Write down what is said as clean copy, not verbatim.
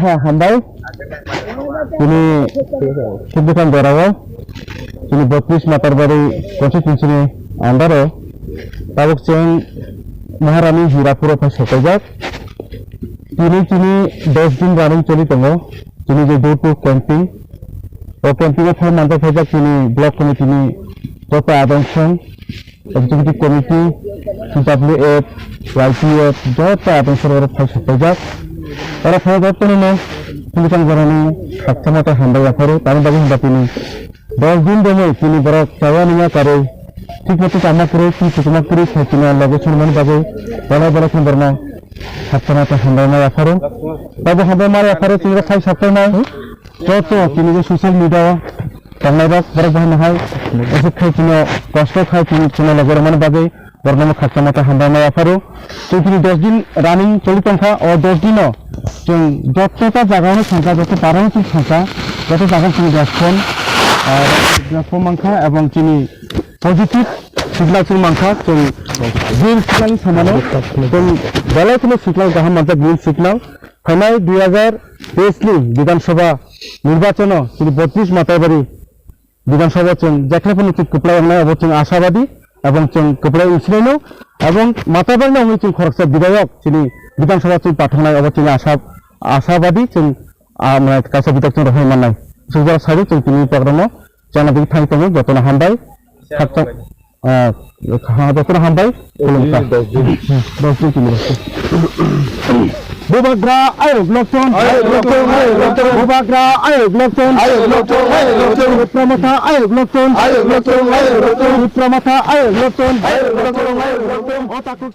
হ্যাঁ হামবাই তিনি সিদ্ধকান বেড়াও তিনি 32 মাতার বাড়ি কনস্টিটিউশনে আন্ডারে তাবক চেন মহারানী হীরাপুর সকাইজাক তিনি 10 দিন রানিং চলি দङ তিনি যে ডোর টু ক্যাম্পিং ও ক্যাম্পিংয়ে থাকা মানতে থাকা তিনি ব্লক কমিটিनि যত আদংশং এক্সিকিউটিভ কমিটি CWF YPF যত আদংশর সকাইজাক তারা ফলবর্তমানে সিদ্ধকান বেড়ানি সাক্ষমতা হামবাই আফারো তার বাকি হামবা তিনি 10 দিন দङ তিনি বড় চাওয়া নিয়া করে ঠিক মতো কামনা করে কি সুতমা করে থাকিনা লগে সম্মান পাবে বড় বড় সুন্দরনা সাক্ষমতা হামবাই আফারো তবে হামবাই মারে আফারো তিনি সাই সপ্তাহ নাই যত তিনি যে সোশ্যাল মিডিয়া বাংলাদেশ বড় বহন হয় এসব খাই তিনি কষ্ট খাই তিনি কোনো লগের মানে পাবে বর্ণম সাক্ষমতা হামবাই আফারো তিনি 10 দিন রানিং চলি সংখ্যা ও 10 দিনও যতটা জায়গায় সংখ্যা যত পারমিক সংখ্যা যত জায়গা তিনি দেখছেন মাংখা এবং তিনি পজিটিভ সিগনাল মাংখা গ্রিন সিগনাল সামানো বেলায় কোনো সিগনাল গাহাম মাত্রা গ্রিন সিগনাল ফাইনাল 2023 বিধানসভা নির্বাচন তিনি 32 মাতার বাড়ি বিধানসভা যেখানে কোনো কোপলা অবচেন আশাবাদী এবং কোপলা ইনসিডেন্টও এবং মাতার বাড়ি না খরচা বিধায়ক তিনি বিধানসভা পাঠানায় অবচেন আশাবাদী আমরা কাছে বিধায়ক রহমান নাই সুজার সাইডে তিনি প্রোগ্রামও জানা দিকে থাকি তবে যতনা হামবাই যতনা হামবাই 10 দিন তিনি বুবাগ্রা আয়োগ লোকজন বুবাগ্রা আয়োগ লোকজন প্রমথা আয়োগ লোকজন প্রমথা আয়োগ লোকজন ও তাকুক